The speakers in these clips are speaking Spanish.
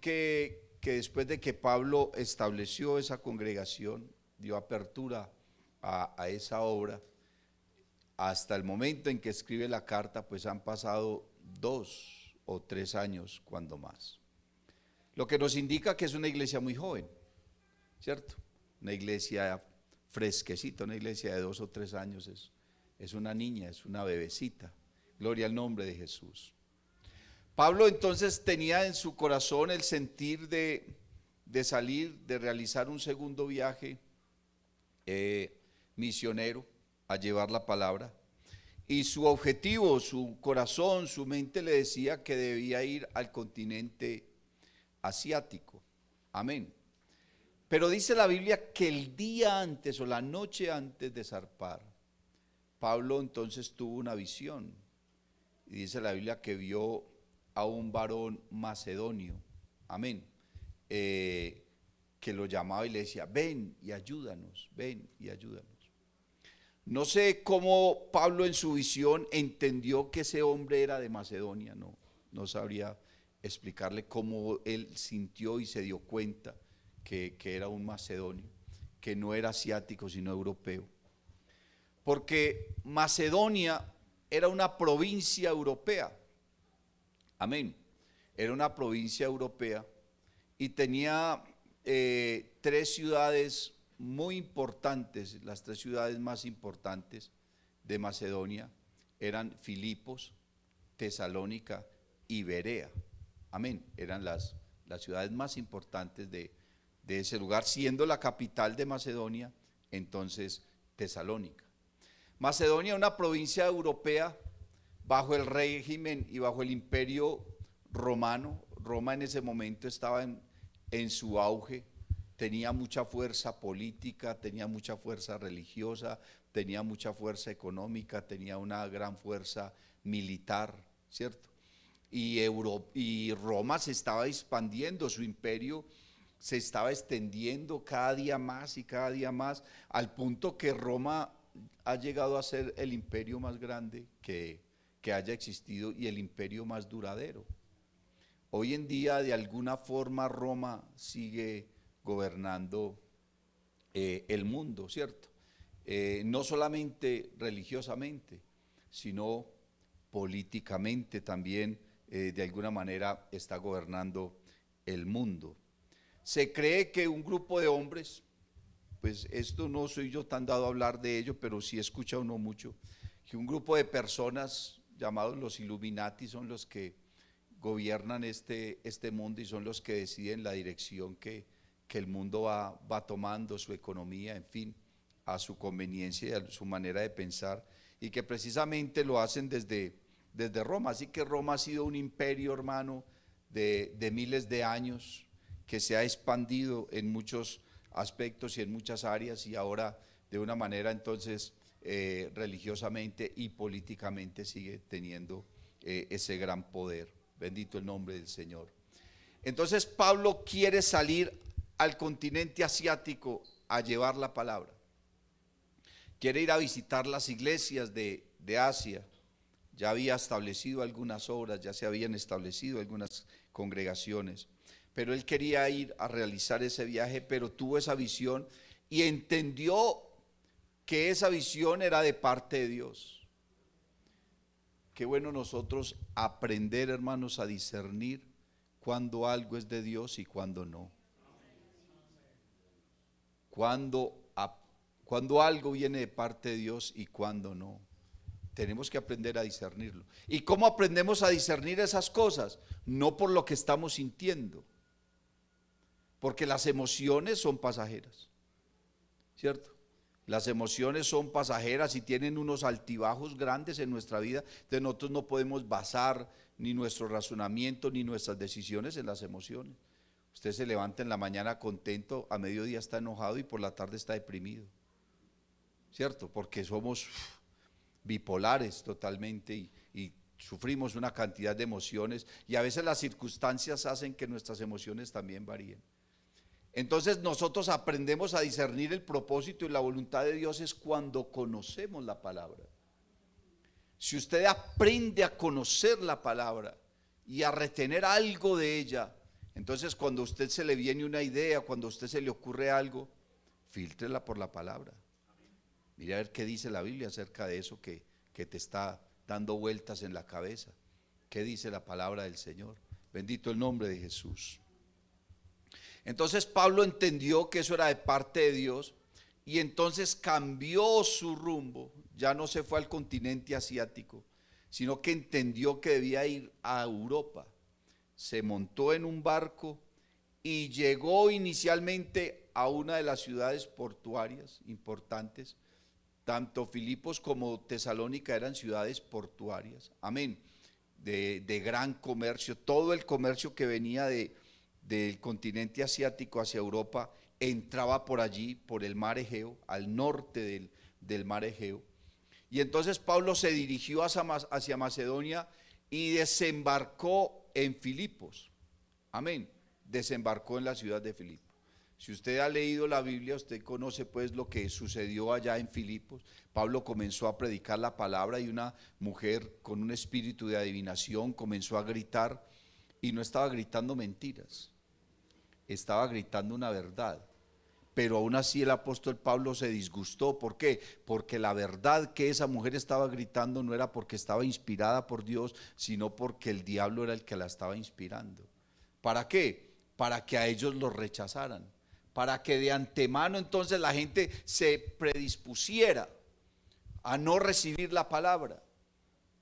Que después de que Pablo estableció esa congregación, dio apertura a esa obra, hasta el momento en que escribe la carta, pues han pasado 2 o 3 años, cuando más. Lo que nos indica que es una iglesia muy joven, ¿cierto? Una iglesia fresquecita, una iglesia de 2 o 3 años, es una niña, es una bebecita. Gloria al nombre de Jesús. Pablo entonces tenía en su corazón el sentir de salir, de realizar un segundo viaje misionero a llevar la palabra. Y su objetivo, su corazón, su mente le decía que debía ir al continente asiático. Amén. Pero dice la Biblia que el día antes o la noche antes de zarpar, Pablo entonces tuvo una visión. Y dice la Biblia que vio a un varón macedonio, amén, que lo llamaba y le decía, ven y ayúdanos, ven y ayúdanos. No sé cómo Pablo en su visión entendió que ese hombre era de Macedonia, no sabría explicarle cómo él sintió y se dio cuenta que era un macedonio, que no era asiático sino europeo. Porque Macedonia era una provincia europea. Amén. Era una provincia europea y tenía 3 ciudades muy importantes. Las 3 ciudades más importantes de Macedonia eran Filipos, Tesalónica y Berea. Amén. Eran las ciudades más importantes de ese lugar, siendo la capital de Macedonia entonces Tesalónica. Macedonia, una provincia europea bajo el régimen y bajo el imperio romano. Roma en ese momento estaba en su auge, tenía mucha fuerza política, tenía mucha fuerza religiosa, tenía mucha fuerza económica, tenía una gran fuerza militar, ¿cierto? Y Roma se estaba expandiendo, su imperio se estaba extendiendo cada día más y cada día más, al punto que Roma ha llegado a ser el imperio más grande que haya existido y el imperio más duradero. Hoy en día, de alguna forma, Roma sigue gobernando el mundo, ¿cierto? No solamente religiosamente, sino políticamente también, de alguna manera, está gobernando el mundo. Se cree que un grupo de hombres, pues esto no soy yo tan dado a hablar de ello, pero sí escucha uno mucho, que un grupo de personas llamados los Illuminati son los que gobiernan este mundo y son los que deciden la dirección que el mundo va tomando, su economía, en fin, a su conveniencia y a su manera de pensar, y que precisamente lo hacen desde Roma. Así que Roma ha sido un imperio, hermano, de miles de años, que se ha expandido en muchos aspectos y en muchas áreas, y ahora de una manera entonces religiosamente y políticamente sigue teniendo ese gran poder. Bendito el nombre del Señor. Entonces Pablo quiere salir al continente asiático a llevar la palabra. Quiere ir a visitar las iglesias de Asia. Ya había establecido algunas obras, ya se habían establecido algunas congregaciones, pero él quería ir a realizar ese viaje, pero tuvo esa visión y entendió que esa visión era de parte de Dios. Qué bueno nosotros aprender, hermanos, a discernir cuando algo es de Dios y cuando no. Cuando algo viene de parte de Dios y cuando no. Tenemos que aprender a discernirlo. ¿Y cómo aprendemos a discernir esas cosas? No por lo que estamos sintiendo, porque las emociones son pasajeras, ¿cierto? Las emociones son pasajeras y tienen unos altibajos grandes en nuestra vida. Entonces nosotros no podemos basar ni nuestro razonamiento ni nuestras decisiones en las emociones. Usted se levanta en la mañana contento, a mediodía está enojado y por la tarde está deprimido, ¿cierto? Porque somos bipolares totalmente y sufrimos una cantidad de emociones, y a veces las circunstancias hacen que nuestras emociones también varíen. Entonces nosotros aprendemos a discernir el propósito y la voluntad de Dios es cuando conocemos la palabra. Si usted aprende a conocer la palabra y a retener algo de ella, Entonces, cuando a usted se le viene una idea, cuando a usted se le ocurre algo, fíltrela por la palabra. Mira a ver qué dice la Biblia acerca de eso que te está dando vueltas en la cabeza. ¿Qué dice la palabra del Señor? Bendito el nombre de Jesús. Entonces Pablo entendió que eso era de parte de Dios y entonces cambió su rumbo. Ya no se fue al continente asiático, sino que entendió que debía ir a Europa. Se montó en un barco y llegó inicialmente a una de las ciudades portuarias importantes. Tanto Filipos como Tesalónica eran ciudades portuarias, amén, de gran comercio. Todo el comercio que venía del continente asiático hacia Europa entraba por allí, por el mar Egeo, al norte del mar Egeo. Y entonces Pablo se dirigió hacia Macedonia y desembarcó en Filipos, amén, desembarcó en la ciudad de Filipos. Si usted ha leído la Biblia, usted conoce pues lo que sucedió allá en Filipos. Pablo comenzó a predicar la palabra y una mujer con un espíritu de adivinación comenzó a gritar, y no estaba gritando mentiras, estaba gritando una verdad. Pero aún así el apóstol Pablo se disgustó. ¿Por qué? Porque la verdad que esa mujer estaba gritando no era porque estaba inspirada por Dios, sino porque el diablo era el que la estaba inspirando. ¿Para qué? Para que a ellos los rechazaran, para que de antemano entonces la gente se predispusiera a no recibir la palabra.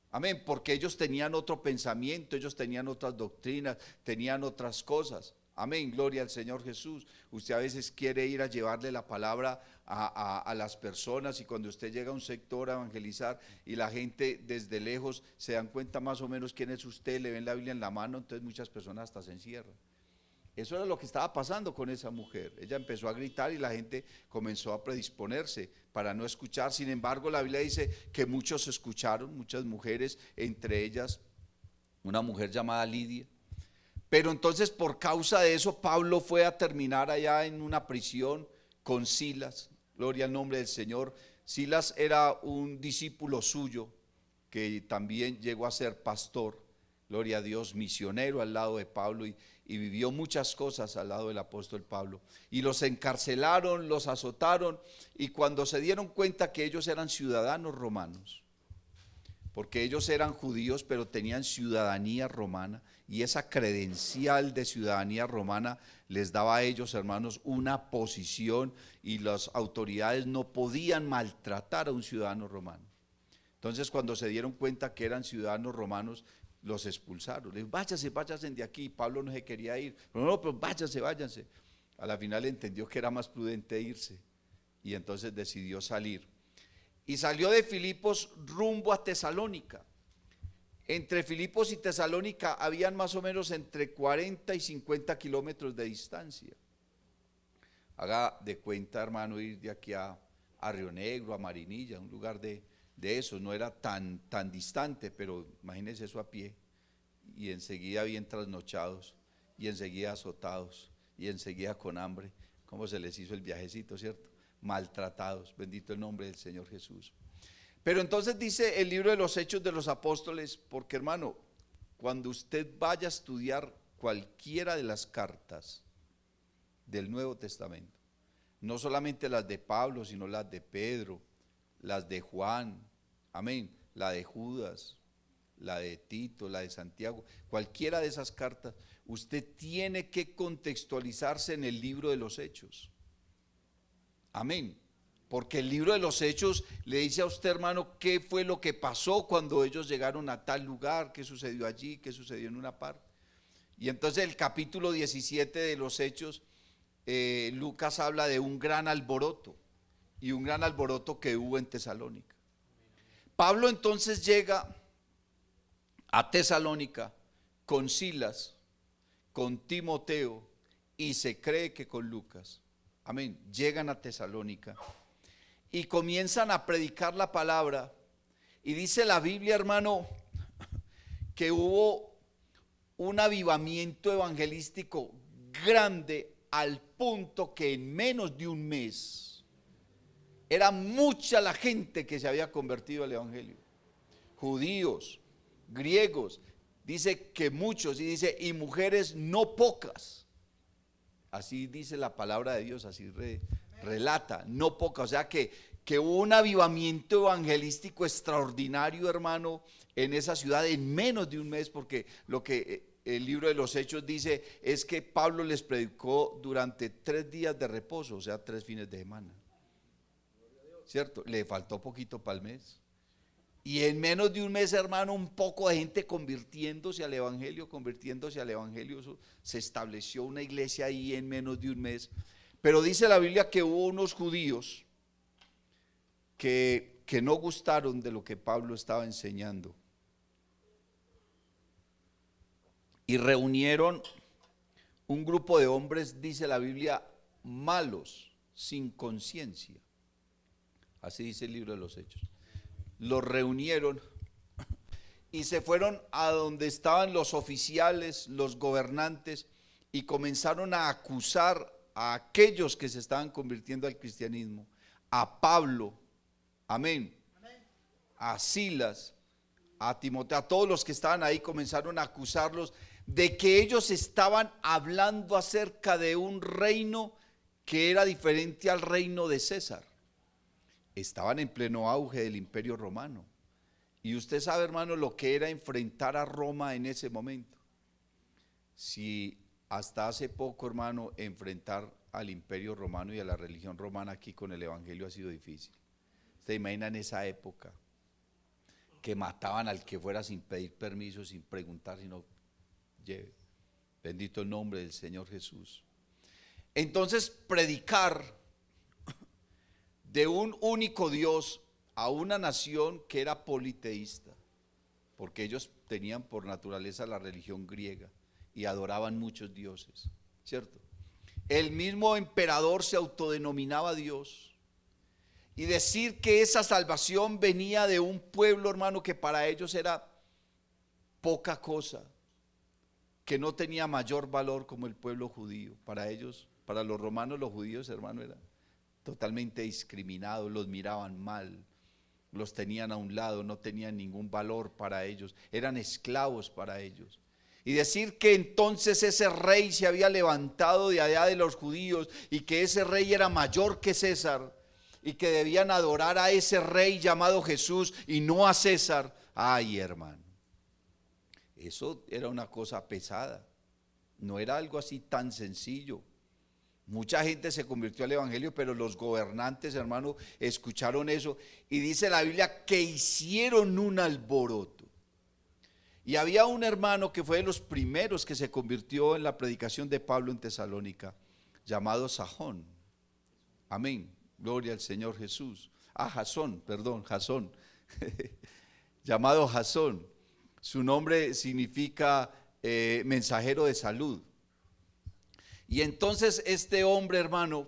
Amén, porque ellos tenían otro pensamiento, ellos tenían otras doctrinas, tenían otras cosas. Amén, gloria al Señor Jesús. Usted a veces quiere ir a llevarle la palabra a las personas, y cuando usted llega a un sector a evangelizar y la gente desde lejos se dan cuenta más o menos quién es usted, le ven la Biblia en la mano, entonces muchas personas hasta se encierran. Eso era lo que estaba pasando con esa mujer. Ella empezó a gritar y la gente comenzó a predisponerse para no escuchar. Sin embargo, la Biblia dice que muchos escucharon, muchas mujeres, entre ellas una mujer llamada Lidia. Pero entonces, por causa de eso, Pablo fue a terminar allá en una prisión con Silas. Gloria al nombre del Señor. Silas era un discípulo suyo que también llegó a ser pastor. Gloria a Dios, misionero al lado de Pablo, y vivió muchas cosas al lado del apóstol Pablo. Y los encarcelaron, los azotaron, y cuando se dieron cuenta que ellos eran ciudadanos romanos, porque ellos eran judíos pero tenían ciudadanía romana, y esa credencial de ciudadanía romana les daba a ellos, hermanos, una posición, y las autoridades no podían maltratar a un ciudadano romano. Entonces, cuando se dieron cuenta que eran ciudadanos romanos, los expulsaron. Les dijo, váyanse de aquí. Pablo no se quería ir, pero no, pero váyanse. A la final entendió que era más prudente irse, y entonces decidió salir. Y salió de Filipos rumbo a Tesalónica. Entre Filipos y Tesalónica habían más o menos entre 40 y 50 kilómetros de distancia. Haga de cuenta, hermano, ir de aquí a Río Negro, a Marinilla, un lugar de eso. No era tan distante, pero imagínense eso a pie, y enseguida bien trasnochados, y enseguida azotados, y enseguida con hambre. ¿Cómo se les hizo el viajecito, cierto? Maltratados, bendito el nombre del Señor Jesús. Pero entonces dice el libro de los Hechos de los Apóstoles, porque hermano, cuando usted vaya a estudiar cualquiera de las cartas del Nuevo Testamento, no solamente las de Pablo, sino las de Pedro, las de Juan, amén, la de Judas, la de Tito, la de Santiago, cualquiera de esas cartas, usted tiene que contextualizarse en el libro de los Hechos. Amén. Porque el libro de los Hechos le dice a usted, hermano, qué fue lo que pasó cuando ellos llegaron a tal lugar, qué sucedió allí, qué sucedió en una parte. Y entonces el capítulo 17 de los Hechos, Lucas habla de un gran alboroto, y un gran alboroto que hubo en Tesalónica. Pablo entonces llega a Tesalónica con Silas, con Timoteo, y se cree que con Lucas. Amén. Llegan a Tesalónica y comienzan a predicar la palabra, y dice la Biblia, hermano, que hubo un avivamiento evangelístico grande, al punto que en menos de un mes era mucha la gente que se había convertido al evangelio. Judíos, griegos, dice que muchos, y dice, y mujeres no pocas. Así dice la palabra de Dios, así relata, no pocas. O sea que hubo un avivamiento evangelístico extraordinario, hermano, en esa ciudad en menos de un mes, porque lo que el libro de los Hechos dice es que Pablo les predicó durante 3 días de reposo, o sea, 3 fines de semana. ¿Cierto? Le faltó poquito para el mes. Y en menos de un mes, hermano, un poco de gente convirtiéndose al evangelio. Se estableció una iglesia ahí en menos de un mes. Pero dice la Biblia que hubo unos judíos que no gustaron de lo que Pablo estaba enseñando. Y reunieron un grupo de hombres, dice la Biblia, malos, sin conciencia. Así dice el libro de los Hechos. Los reunieron y se fueron a donde estaban los oficiales, los gobernantes, y comenzaron a acusar a aquellos que se estaban convirtiendo al cristianismo, a Pablo, amén, a Silas, a Timoteo, a todos los que estaban ahí, comenzaron a acusarlos de que ellos estaban hablando acerca de un reino que era diferente al reino de César. Estaban en pleno auge del Imperio Romano. Y usted sabe, hermano, lo que era enfrentar a Roma en ese momento. Si hasta hace poco, hermano, enfrentar al Imperio Romano y a la religión romana aquí con el Evangelio ha sido difícil. ¿Usted imagina en esa época que mataban al que fuera sin pedir permiso, sin preguntar, sino lleve? Bendito el nombre del Señor Jesús. Entonces, predicar de un único Dios a una nación que era politeísta, porque ellos tenían por naturaleza la religión griega y adoraban muchos dioses, ¿cierto? El mismo emperador se autodenominaba Dios, y decir que esa salvación venía de un pueblo, hermano, que para ellos era poca cosa, que no tenía mayor valor como el pueblo judío. Para ellos, para los romanos, los judíos, hermano, eran totalmente discriminados, los miraban mal, los tenían a un lado, no tenían ningún valor para ellos, eran esclavos para ellos. Y decir que entonces ese rey se había levantado de allá de los judíos y que ese rey era mayor que César y que debían adorar a ese rey llamado Jesús y no a César, ay, hermano, eso era una cosa pesada, no era algo así tan sencillo. Mucha gente se convirtió al evangelio, pero los gobernantes, hermano, escucharon eso y dice la Biblia que hicieron un alboroto. Y había un hermano que fue de los primeros que se convirtió en la predicación de Pablo en Tesalónica, llamado Sajón. Amén, gloria al Señor Jesús. Jasón, perdón, Jasón, llamado Jasón. Su nombre significa mensajero de salud. Y entonces este hombre, hermano,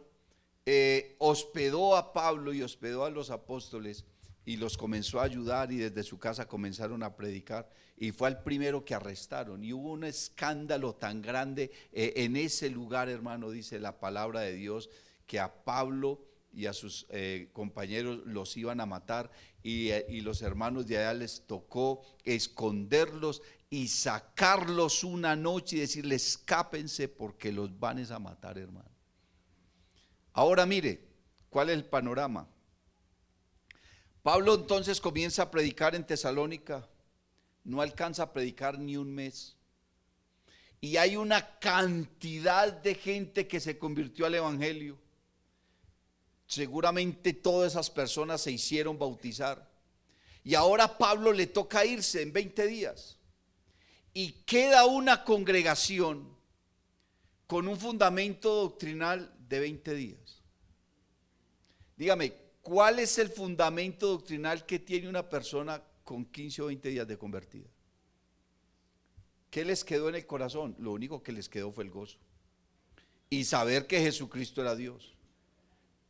hospedó a Pablo y hospedó a los apóstoles y los comenzó a ayudar, y desde su casa comenzaron a predicar, y fue al primero que arrestaron. Y hubo un escándalo tan grande en ese lugar, hermano, dice la palabra de Dios, que a Pablo y a sus compañeros los iban a matar, y los hermanos de allá les tocó esconderlos y sacarlos una noche y decirles escápense porque los van a matar, hermano. Ahora mire, ¿cuál es el panorama? Pablo entonces comienza a predicar en Tesalónica, no alcanza a predicar ni un mes, y hay una cantidad de gente que se convirtió al evangelio. Seguramente todas esas personas se hicieron bautizar, y ahora a Pablo le toca irse en 20 días. Y queda una congregación con un fundamento doctrinal de 20 días. Dígame, ¿cuál es el fundamento doctrinal que tiene una persona con 15 o 20 días de convertida? ¿Qué les quedó en el corazón? Lo único que les quedó fue el gozo y saber que Jesucristo era Dios.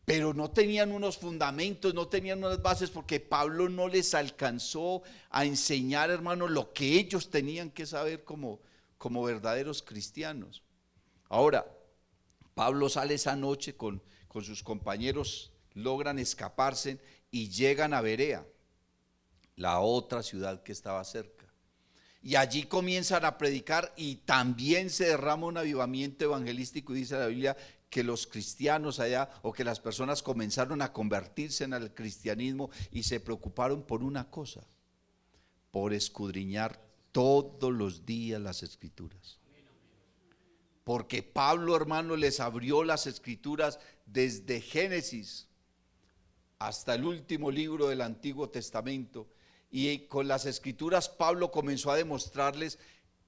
Pero no tenían unos fundamentos, no tenían unas bases, porque Pablo no les alcanzó a enseñar, hermano, lo que ellos tenían que saber como verdaderos cristianos. Ahora, Pablo sale esa noche con sus compañeros, logran escaparse y llegan a Berea, la otra ciudad que estaba cerca. Y allí comienzan a predicar y también se derrama un avivamiento evangelístico, y dice la Biblia que los cristianos allá, o que las personas comenzaron a convertirse en el cristianismo y se preocuparon por una cosa: por escudriñar todos los días las escrituras. Porque Pablo, hermano, les abrió las escrituras desde Génesis hasta el último libro del Antiguo Testamento. Y con las escrituras Pablo comenzó a demostrarles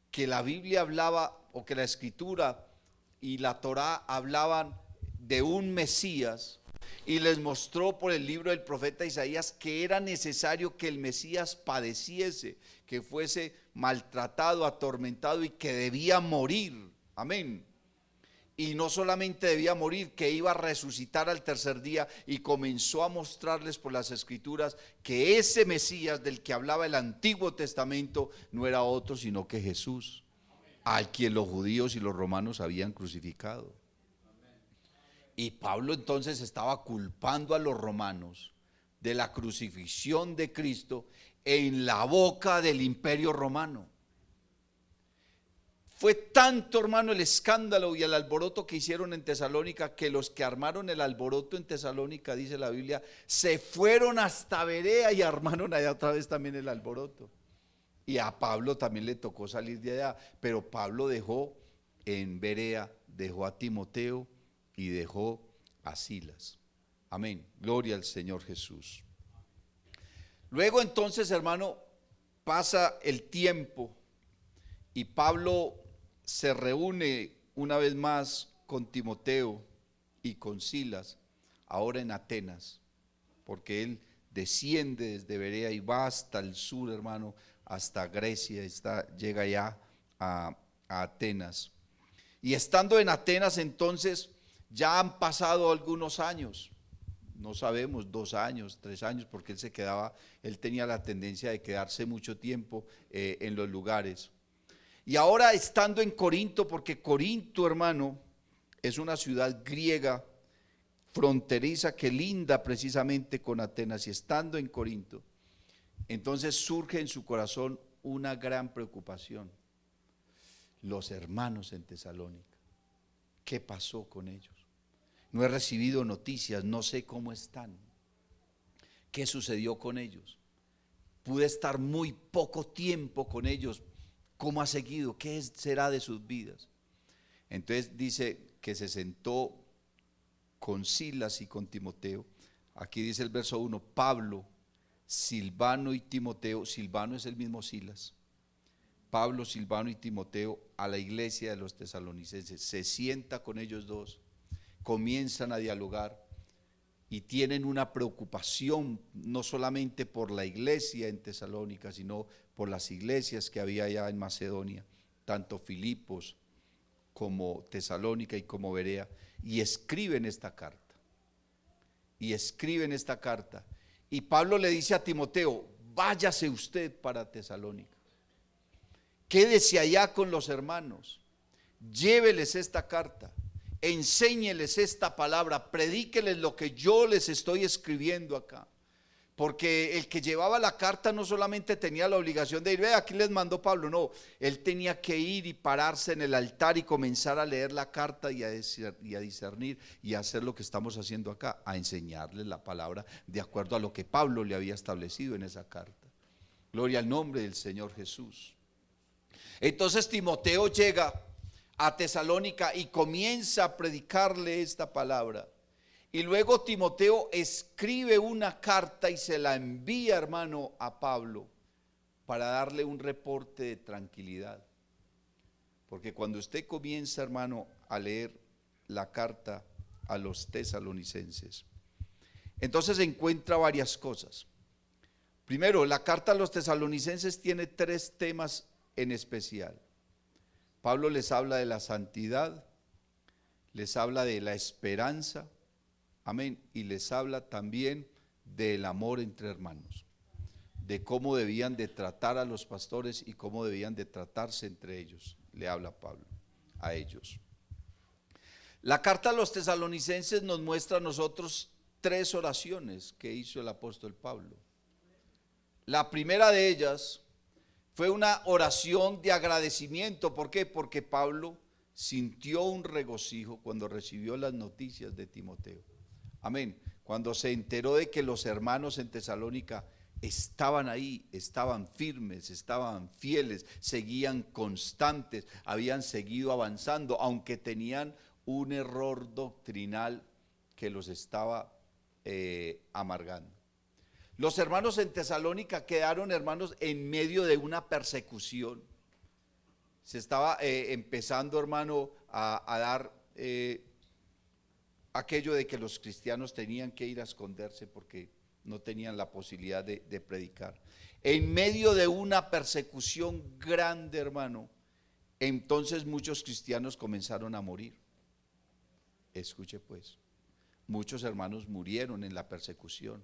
que la Biblia hablaba, o que la escritura y la Torá hablaban de un Mesías, y les mostró por el libro del profeta Isaías que era necesario que el Mesías padeciese, que fuese maltratado, atormentado y que debía morir. Amén. Y no solamente debía morir, que iba a resucitar al tercer día, y comenzó a mostrarles por las escrituras que ese Mesías del que hablaba el Antiguo Testamento no era otro sino que Jesús, al quien los judíos y los romanos habían crucificado. Y Pablo entonces estaba culpando a los romanos de la crucifixión de Cristo en la boca del imperio romano. Fue tanto, hermano, el escándalo y el alboroto que hicieron en Tesalónica, que los que armaron el alboroto en Tesalónica, dice la Biblia, se fueron hasta Berea y armaron allá otra vez también el alboroto. Y a Pablo también le tocó salir de allá, pero Pablo dejó en Berea, dejó a Timoteo y dejó a Silas. Amén, gloria al Señor Jesús. Luego entonces, hermano, pasa el tiempo y Pablo se reúne una vez más con Timoteo y con Silas, ahora en Atenas, porque él desciende desde Berea y va hasta el sur, hermano, hasta Grecia, llega ya a Atenas. Y estando en Atenas entonces, ya han pasado algunos años, no sabemos, 2 años, 3 años, porque él tenía la tendencia de quedarse mucho tiempo en los lugares. Y ahora estando en Corinto, porque Corinto, hermano, es una ciudad griega fronteriza que linda precisamente con Atenas, y estando en Corinto, entonces surge en su corazón una gran preocupación. Los hermanos en Tesalónica, ¿qué pasó con ellos? No he recibido noticias, no sé cómo están. ¿Qué sucedió con ellos? Pude estar muy poco tiempo con ellos. ¿Cómo ha seguido? ¿Qué será de sus vidas? Entonces dice que se sentó con Silas y con Timoteo. Aquí dice el verso 1, Pablo, Silvano y Timoteo. Silvano es el mismo Silas. Pablo, Silvano y Timoteo a la iglesia de los tesalonicenses. Se sienta con ellos dos, comienzan a dialogar y tienen una preocupación no solamente por la iglesia en Tesalónica, sino por las iglesias que había allá en Macedonia, tanto Filipos como Tesalónica y como Berea, y escriben esta carta. Y Pablo le dice a Timoteo, váyase usted para Tesalónica, quédese allá con los hermanos, lléveles esta carta, enséñeles esta palabra, predíqueles lo que yo les estoy escribiendo acá. Porque el que llevaba la carta no solamente tenía la obligación de ir, ve, aquí les mandó Pablo, no, él tenía que ir y pararse en el altar y comenzar a leer la carta y a discernir y a hacer lo que estamos haciendo acá, a enseñarles la palabra de acuerdo a lo que Pablo le había establecido en esa carta. Gloria al nombre del Señor Jesús. Entonces Timoteo llega a Tesalónica y comienza a predicarle esta palabra. Y luego Timoteo escribe una carta y se la envía, hermano, a Pablo para darle un reporte de tranquilidad. Porque cuando usted comienza, hermano, a leer la carta a los tesalonicenses, entonces encuentra varias cosas. Primero, la carta a los tesalonicenses tiene 3 temas en especial. Pablo les habla de la santidad, les habla de la esperanza, amén, y les habla también del amor entre hermanos, de cómo debían de tratar a los pastores y cómo debían de tratarse entre ellos. Le habla Pablo a ellos. La carta a los tesalonicenses nos muestra a nosotros 3 oraciones que hizo el apóstol Pablo. La primera de ellas Fue una oración de agradecimiento. ¿Por qué? Porque Pablo sintió un regocijo cuando recibió las noticias de Timoteo. Amén. Cuando se enteró de que los hermanos en Tesalónica estaban ahí, estaban firmes, estaban fieles, seguían constantes, habían seguido avanzando, aunque tenían un error doctrinal que los estaba amargando. Los hermanos en Tesalónica quedaron, hermanos, en medio de una persecución. Se estaba empezando, hermano, a dar aquello de que los cristianos tenían que ir a esconderse porque no tenían la posibilidad de predicar. En medio de una persecución grande, hermano, entonces muchos cristianos comenzaron a morir. Escuche pues, muchos hermanos murieron en la persecución,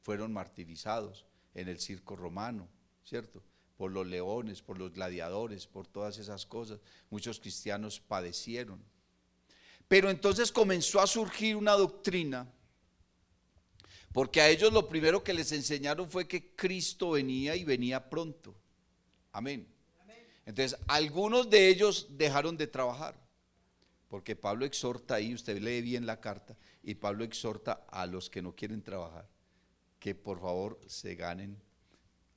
fueron martirizados en el circo romano, ¿cierto? Por los leones, por los gladiadores, por todas esas cosas. Muchos cristianos padecieron. Pero entonces comenzó a surgir una doctrina, porque a ellos lo primero que les enseñaron fue que Cristo venía y venía pronto. Amén. Entonces, algunos de ellos dejaron de trabajar, porque Pablo exhorta ahí, usted lee bien la carta, y Pablo exhorta a los que no quieren trabajar, que por favor se ganen,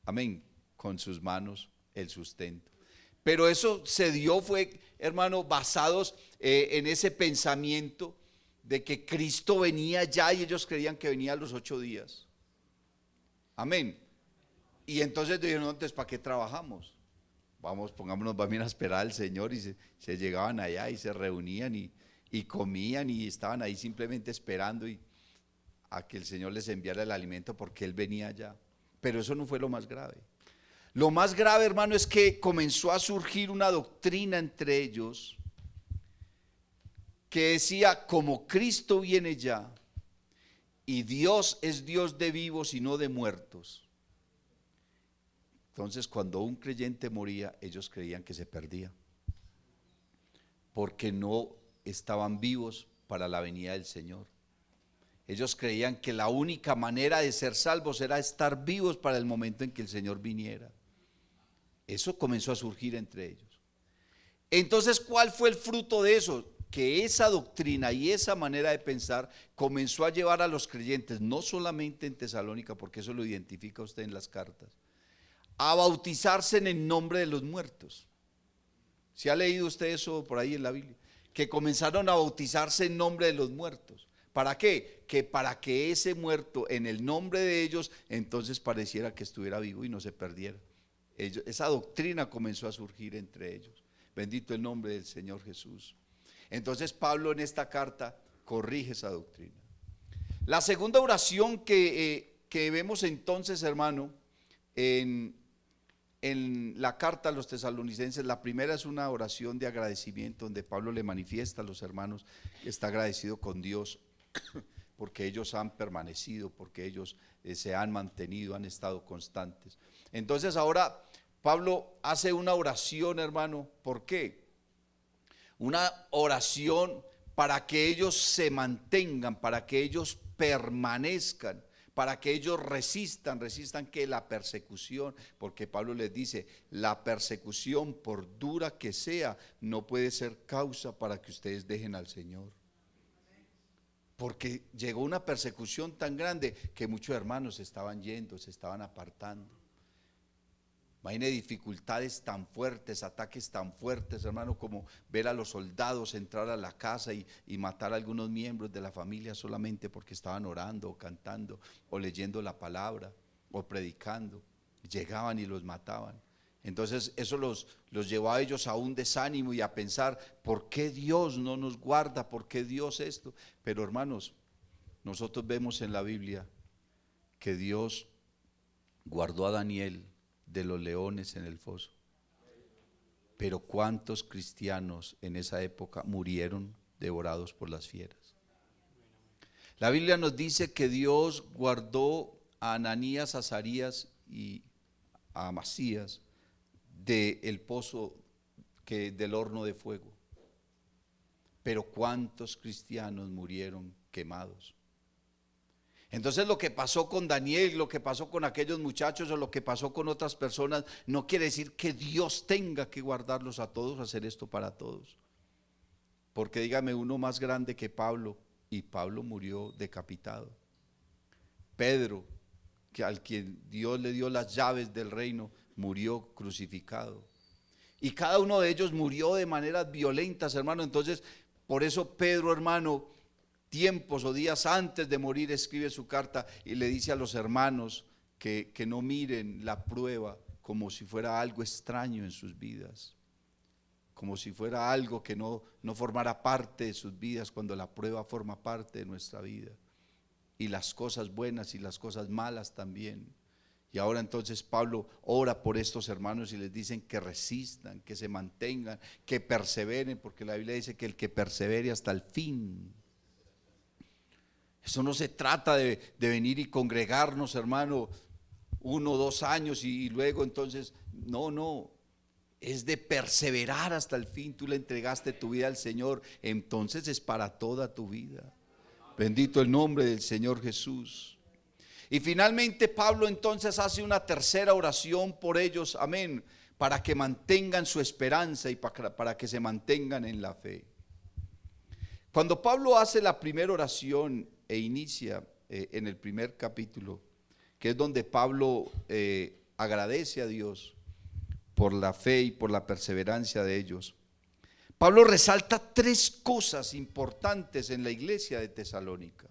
amén, con sus manos el sustento. Pero eso se dio, fue, hermano, basados en ese pensamiento de que Cristo venía ya y ellos creían que venía a los 8 días. Amén. Y entonces dijeron, entonces, ¿para qué trabajamos? Vamos, pongámonos bien a esperar al Señor, y se llegaban allá y se reunían y comían y estaban ahí simplemente esperando a que el Señor les enviara el alimento porque Él venía allá. Pero eso no fue lo más grave. Lo más grave, hermano, es que comenzó a surgir una doctrina entre ellos que decía, como Cristo viene ya y Dios es Dios de vivos y no de muertos, entonces cuando un creyente moría, ellos creían que se perdía, porque no estaban vivos para la venida del Señor. Ellos creían que la única manera de ser salvos era estar vivos para el momento en que el Señor viniera. Eso comenzó a surgir entre ellos. Entonces, ¿cuál fue el fruto de eso? Que esa doctrina y esa manera de pensar comenzó a llevar a los creyentes, no solamente en Tesalónica, porque eso lo identifica usted en las cartas, a bautizarse en el nombre de los muertos. ¿Se ha leído usted eso por ahí en la Biblia? Que comenzaron a bautizarse en nombre de los muertos. ¿Para qué? Que para que ese muerto, en el nombre de ellos, entonces pareciera que estuviera vivo y no se perdiera. Esa doctrina comenzó a surgir entre ellos. Bendito el nombre del Señor Jesús. Entonces Pablo en esta carta corrige esa doctrina. La segunda oración que vemos entonces, hermano, en la carta a los tesalonicenses, la primera es una oración de agradecimiento donde Pablo le manifiesta a los hermanos que está agradecido con Dios porque ellos han permanecido, porque ellos se han mantenido, han estado constantes. Entonces ahora Pablo hace una oración, hermano. ¿Por qué? Una oración para que ellos se mantengan, para que ellos permanezcan, para que ellos resistan que la persecución, porque Pablo les dice, la persecución, por dura que sea, no puede ser causa para que ustedes dejen al Señor. Porque llegó una persecución tan grande que muchos hermanos se estaban yendo, se estaban apartando. Imagine dificultades tan fuertes, ataques tan fuertes, hermano, como ver a los soldados entrar a la casa y matar a algunos miembros de la familia solamente porque estaban orando o cantando o leyendo la palabra o predicando. Llegaban y los mataban. Entonces eso los llevó a ellos a un desánimo y a pensar, ¿por qué Dios no nos guarda? ¿Por qué Dios esto? Pero hermanos, nosotros vemos en la Biblia que Dios guardó a Daniel de los leones en el foso. Pero ¿cuántos cristianos en esa época murieron devorados por las fieras? La Biblia nos dice que Dios guardó a Ananías, a Azarías y a Amasías del pozo, del horno de fuego. Pero ¿cuántos cristianos murieron quemados? Entonces lo que pasó con Daniel, lo que pasó con aquellos muchachos o lo que pasó con otras personas, no quiere decir que Dios tenga que guardarlos a todos, hacer esto para todos. Porque dígame uno más grande que Pablo, y Pablo murió decapitado. Pedro, que al quien Dios le dio las llaves del reino, murió crucificado. Y cada uno de ellos murió de maneras violentas, hermano. Entonces, por eso Pedro, hermano, tiempos o días antes de morir, escribe su carta y le dice a los hermanos que no miren la prueba como si fuera algo extraño en sus vidas, como si fuera algo que no formara parte de sus vidas, cuando la prueba forma parte de nuestra vida, y las cosas buenas y las cosas malas también. Y ahora entonces Pablo ora por estos hermanos y les dicen que resistan, que se mantengan, que perseveren, porque la Biblia dice que el que persevere hasta el fin. Eso no se trata de venir y congregarnos, hermano, 1 o 2 años y luego entonces, no, es de perseverar hasta el fin. Tú le entregaste tu vida al Señor, entonces es para toda tu vida. Bendito el nombre del Señor Jesús. Y finalmente Pablo entonces hace una tercera oración por ellos, amén, para que mantengan su esperanza y para que se mantengan en la fe. Cuando Pablo hace la primera oración e inicia en el primer capítulo, que es donde Pablo agradece a Dios por la fe y por la perseverancia de ellos, Pablo resalta 3 cosas importantes en la iglesia de Tesalónica.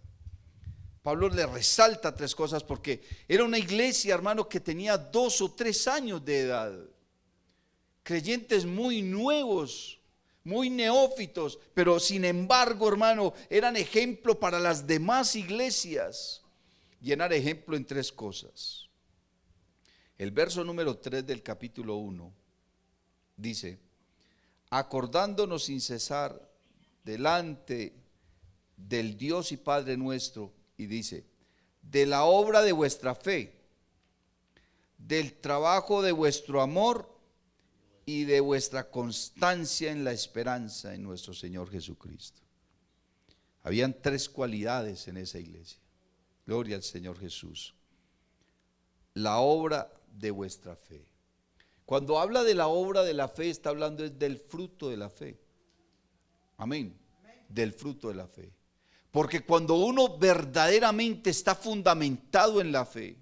Pablo le resalta 3 cosas porque era una iglesia, hermano, que tenía 2 o 3 años de edad, creyentes muy nuevos, muy neófitos, pero sin embargo, hermano, eran ejemplo para las demás iglesias. Y eran ejemplo en 3 cosas. El verso número 3 del capítulo 1 dice: acordándonos sin cesar delante del Dios y Padre nuestro, y dice, de la obra de vuestra fe, del trabajo de vuestro amor y de vuestra constancia en la esperanza en nuestro Señor Jesucristo. Habían 3 cualidades en esa iglesia. Gloria al Señor Jesús. La obra de vuestra fe. Cuando habla de la obra de la fe, está hablando del fruto de la fe. Amén. Del fruto de la fe. Porque cuando uno verdaderamente está fundamentado en la fe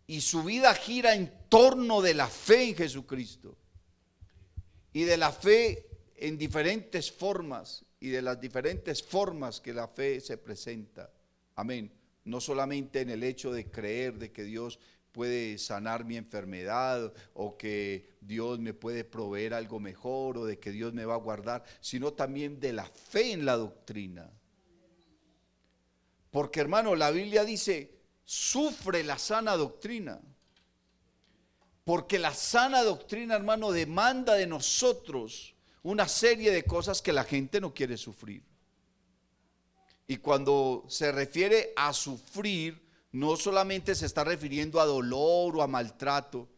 y su vida gira en torno de la fe en Jesucristo y de la fe en diferentes formas y de las diferentes formas que la fe se presenta, amén, no solamente en el hecho de creer de que Dios puede sanar mi enfermedad o que Dios me puede proveer algo mejor o de que Dios me va a guardar, sino también de la fe en la doctrina. Porque, hermano, la Biblia dice, sufre la sana doctrina. Porque la sana doctrina, hermano, demanda de nosotros una serie de cosas que la gente no quiere sufrir. Y cuando se refiere a sufrir, no solamente se está refiriendo a dolor o a maltrato,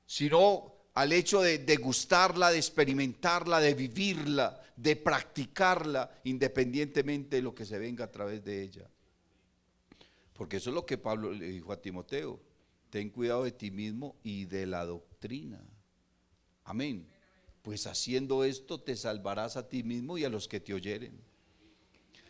sino al hecho de degustarla, de experimentarla, de vivirla, de practicarla, independientemente de lo que se venga a través de ella. Porque eso es lo que Pablo le dijo a Timoteo: ten cuidado de ti mismo y de la doctrina. Amén. Pues haciendo esto te salvarás a ti mismo y a los que te oyeren.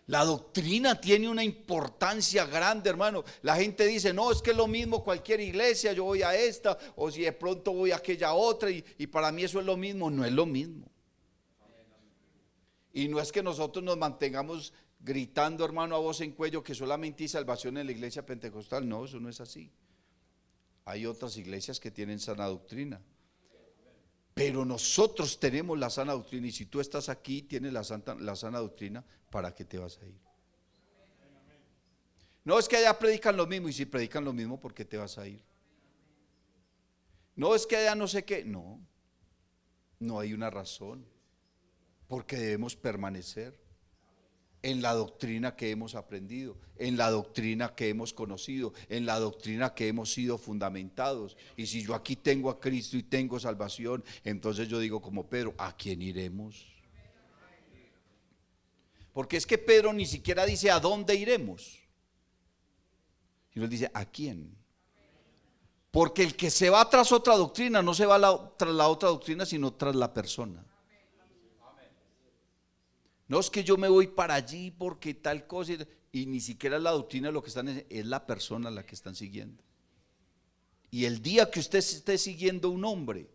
La doctrina tiene una importancia grande, hermano. La gente dice, no, es que es lo mismo cualquier iglesia, yo voy a esta, o si de pronto voy a aquella otra, y para mí eso es lo mismo. No es lo mismo. Y no es que nosotros nos mantengamos gritando, hermano, a voz en cuello que solamente hay salvación en la iglesia pentecostal. No, eso no es así. Hay otras iglesias que tienen sana doctrina. Pero nosotros tenemos la sana doctrina, y si tú estás aquí, tienes la sana doctrina, ¿para qué te vas a ir? No es que allá predican lo mismo, y si predican lo mismo, ¿por qué te vas a ir? No es que allá no sé qué, no hay una razón, porque debemos permanecer en la doctrina que hemos aprendido, en la doctrina que hemos conocido, en la doctrina que hemos sido fundamentados. Y si yo aquí tengo a Cristo y tengo salvación, entonces yo digo como Pedro, ¿a quién iremos? Porque es que Pedro ni siquiera dice a dónde iremos. Y nos dice, ¿a quién? Porque el que se va tras otra doctrina no se va tras la otra doctrina, sino tras la persona. No es que yo me voy para allí porque tal cosa, y ni siquiera es la doctrina lo que están, es la persona la que están siguiendo. Y el día que usted esté siguiendo a un hombre,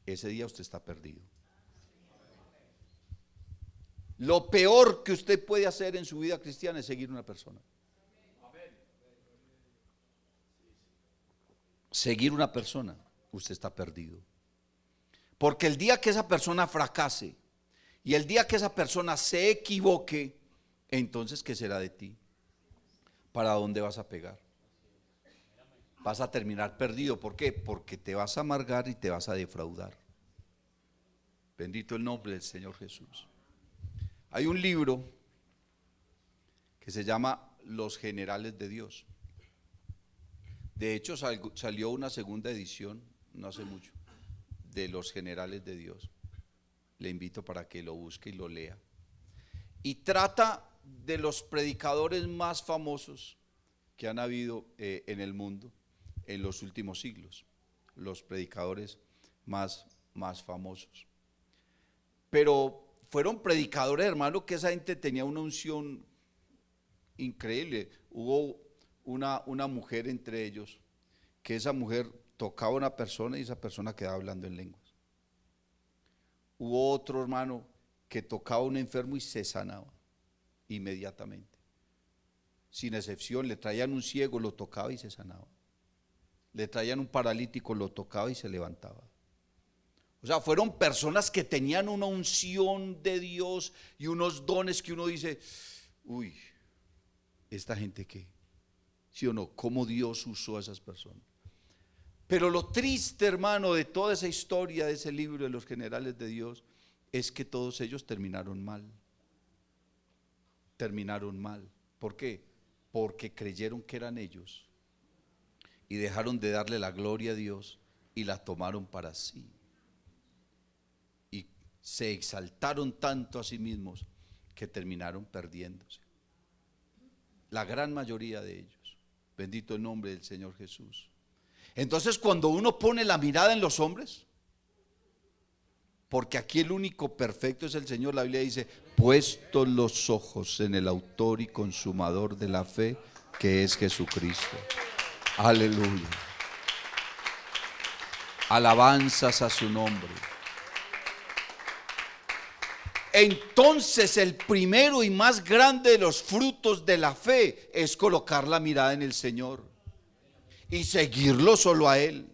ese día usted está perdido. Lo peor que usted puede hacer en su vida cristiana es seguir una persona. Seguir una persona, usted está perdido. Porque el día que esa persona fracase y el día que esa persona se equivoque, entonces ¿qué será de ti? ¿Para dónde vas a pegar? Vas a terminar perdido. ¿Por qué? Porque te vas a amargar y te vas a defraudar. Bendito el nombre del Señor Jesús. Hay un libro que se llama Los Generales de Dios. De hecho salió una segunda edición, no hace mucho, de Los Generales de Dios. Le invito para que lo busque y lo lea. Y trata de los predicadores más famosos que han habido en el mundo en los últimos siglos. Los predicadores más famosos. Pero fueron predicadores, hermano, que esa gente tenía una unción increíble. Hubo una mujer entre ellos, que esa mujer tocaba a una persona y esa persona quedaba hablando en lenguas. Hubo otro hermano que tocaba a un enfermo y se sanaba inmediatamente. Sin excepción, le traían un ciego, lo tocaba y se sanaba. Le traían un paralítico, lo tocaba y se levantaba. O sea, fueron personas que tenían una unción de Dios y unos dones que uno dice, uy, ¿esta gente qué? ¿Sí o no? ¿Cómo Dios usó a esas personas? Pero lo triste, hermano, de toda esa historia de ese libro de los generales de Dios es que todos ellos terminaron mal. Terminaron mal. ¿Por qué? Porque creyeron que eran ellos y dejaron de darle la gloria a Dios y la tomaron para sí. Y se exaltaron tanto a sí mismos que terminaron perdiéndose. La gran mayoría de ellos. Bendito el nombre del Señor Jesús. Entonces, cuando uno pone la mirada en los hombres, porque aquí el único perfecto es el Señor, la Biblia dice, puestos los ojos en el autor y consumador de la fe, que es Jesucristo. Aleluya. Alabanzas a su nombre. Entonces el primero y más grande de los frutos de la fe es colocar la mirada en el Señor y seguirlo solo a Él.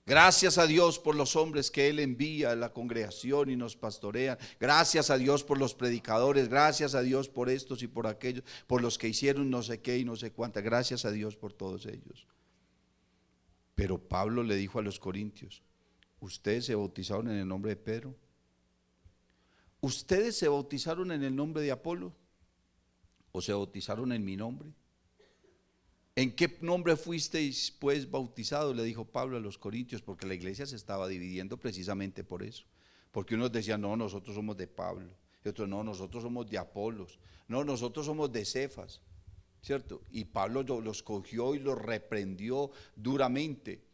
Gracias a Dios por los hombres que Él envía a la congregación y nos pastorean. Gracias a Dios por los predicadores. Gracias a Dios por estos y por aquellos, por los que hicieron no sé qué y no sé cuánta. Gracias a Dios por todos ellos. Pero Pablo le dijo a los corintios, ¿ustedes se bautizaron en el nombre de Pedro? ¿Ustedes se bautizaron en el nombre de Apolo? ¿O se bautizaron en mi nombre? ¿En qué nombre fuisteis pues bautizados? Le dijo Pablo a los corintios, porque la iglesia se estaba dividiendo precisamente por eso. Porque unos decían, no, nosotros somos de Pablo, y otros, no, nosotros somos de Apolos, no, nosotros somos de Cefas, ¿cierto? Y Pablo los cogió y los reprendió duramente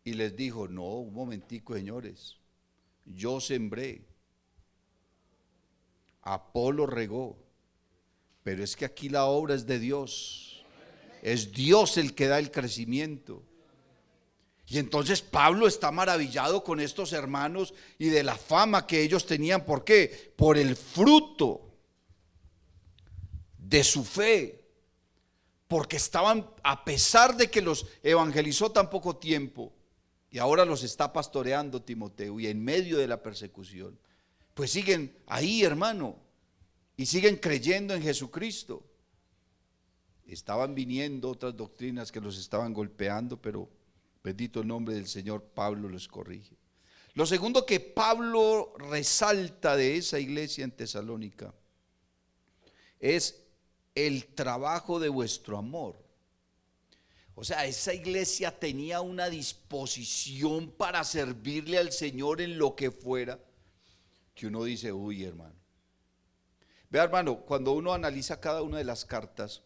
y les dijo, no, un momentico, señores, yo sembré, Apolo regó, pero es que aquí la obra es de Dios. Es Dios el que da el crecimiento. Y entonces Pablo está maravillado con estos hermanos y de la fama que ellos tenían. ¿Por qué? Por el fruto de su fe. Porque estaban, a pesar de que los evangelizó tan poco tiempo, y ahora los está pastoreando Timoteo, y en medio de la persecución, pues siguen ahí, hermano, y siguen creyendo en Jesucristo. Estaban viniendo otras doctrinas que los estaban golpeando, pero bendito el nombre del Señor, Pablo los corrige. Lo segundo que Pablo resalta de esa iglesia en Tesalónica es el trabajo de vuestro amor. O sea, esa iglesia tenía una disposición para servirle al Señor en lo que fuera, que uno dice, uy, hermano. Vea, hermano, cuando uno analiza cada una de las cartas,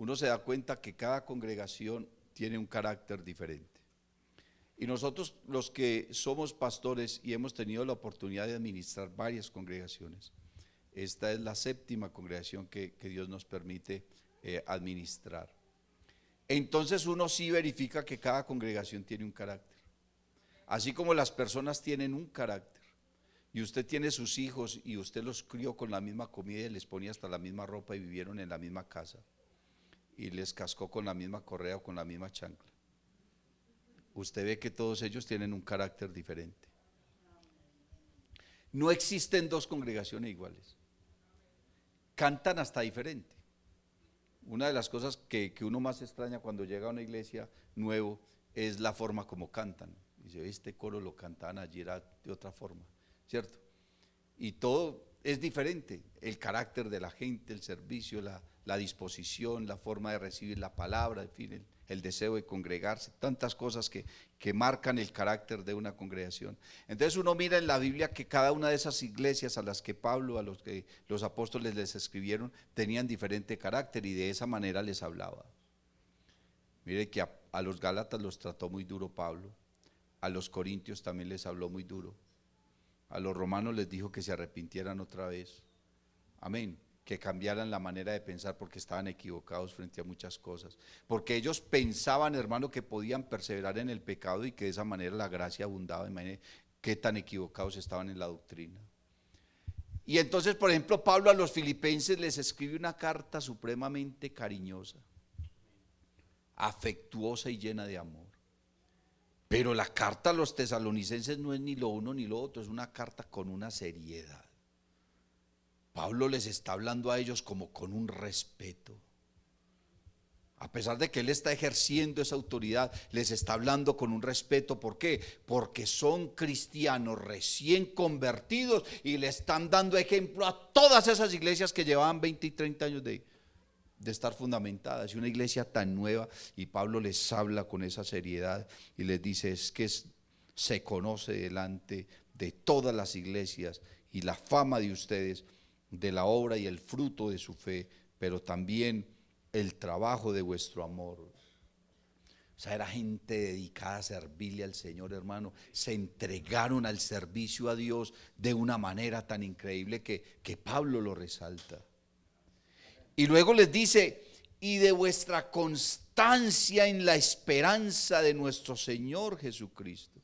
uno se da cuenta que cada congregación tiene un carácter diferente. Y nosotros, los que somos pastores y hemos tenido la oportunidad de administrar varias congregaciones, esta es la séptima congregación que Dios nos permite administrar. Entonces uno sí verifica que cada congregación tiene un carácter. Así como las personas tienen un carácter, y usted tiene sus hijos y usted los crió con la misma comida y les ponía hasta la misma ropa y vivieron en la misma casa, y les cascó con la misma correa o con la misma chancla, usted ve que todos ellos tienen un carácter diferente. No existen dos congregaciones iguales. Cantan hasta diferente. Una de las cosas que uno más extraña cuando llega a una iglesia nuevo es la forma como cantan. Dice, este coro lo cantaban ayer de otra forma, ¿cierto? Y todo es diferente. El carácter de la gente, el servicio, la disposición, la forma de recibir la palabra, en fin, el deseo de congregarse, tantas cosas que marcan el carácter de una congregación. Entonces uno mira en la Biblia que cada una de esas iglesias a las que Pablo, a los que los apóstoles les escribieron, tenían diferente carácter y de esa manera les hablaba. Mire que a los Gálatas los trató muy duro Pablo, a los Corintios también les habló muy duro, a los romanos les dijo que se arrepintieran otra vez, amén, que cambiaran la manera de pensar porque estaban equivocados frente a muchas cosas, porque ellos pensaban, hermano, que podían perseverar en el pecado y que de esa manera la gracia abundaba. Imagínense qué tan equivocados estaban en la doctrina. Y entonces, por ejemplo, Pablo a los filipenses les escribe una carta supremamente cariñosa, afectuosa y llena de amor. Pero la carta a los tesalonicenses no es ni lo uno ni lo otro, es una carta con una seriedad. Pablo les está hablando a ellos como con un respeto. A pesar de que él está ejerciendo esa autoridad, les está hablando con un respeto. ¿Por qué? Porque son cristianos recién convertidos y le están dando ejemplo a todas esas iglesias que llevaban 20 y 30 años de estar fundamentadas. Y una iglesia tan nueva, y Pablo les habla con esa seriedad y les dice, es que se conoce delante de todas las iglesias y la fama de ustedes, de la obra y el fruto de su fe, pero también el trabajo de vuestro amor. O sea, era gente dedicada a servirle al Señor, hermano. Se entregaron al servicio a Dios de una manera tan increíble que Pablo lo resalta. Y luego les dice, y de vuestra constancia en la esperanza de nuestro Señor Jesucristo.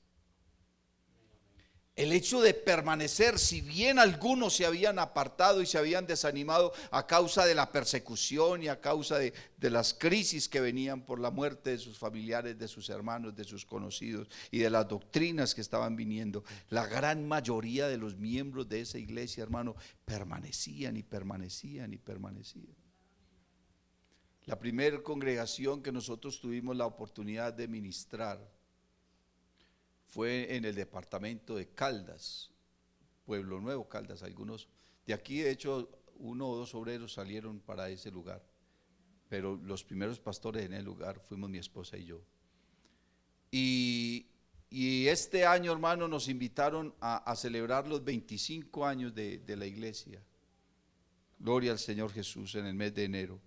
El hecho de permanecer, si bien algunos se habían apartado y se habían desanimado a causa de la persecución y a causa de las crisis que venían por la muerte de sus familiares, de sus hermanos, de sus conocidos y de las doctrinas que estaban viniendo, la gran mayoría de los miembros de esa iglesia, hermano, permanecían y permanecían y permanecían. La primera congregación que nosotros tuvimos la oportunidad de ministrar fue en el departamento de Caldas, Pueblo Nuevo, Caldas. Algunos de aquí, de hecho, 1 o 2 obreros salieron para ese lugar, pero los primeros pastores en el lugar fuimos mi esposa y yo. Y este año, hermano, nos invitaron a celebrar los 25 años de la iglesia. Gloria al Señor Jesús, en el mes de enero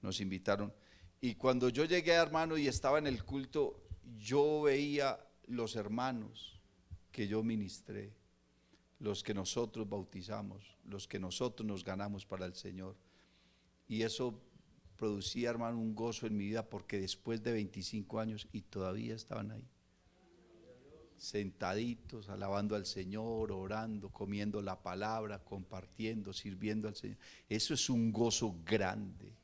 nos invitaron. Y cuando yo llegué, hermano, y estaba en el culto, yo veía los hermanos que yo ministré, los que nosotros bautizamos, los que nosotros nos ganamos para el Señor. Y eso producía, hermano, un gozo en mi vida, porque después de 25 años y todavía estaban ahí, sentaditos, alabando al Señor, orando, comiendo la palabra, compartiendo, sirviendo al Señor. Eso es un gozo grande.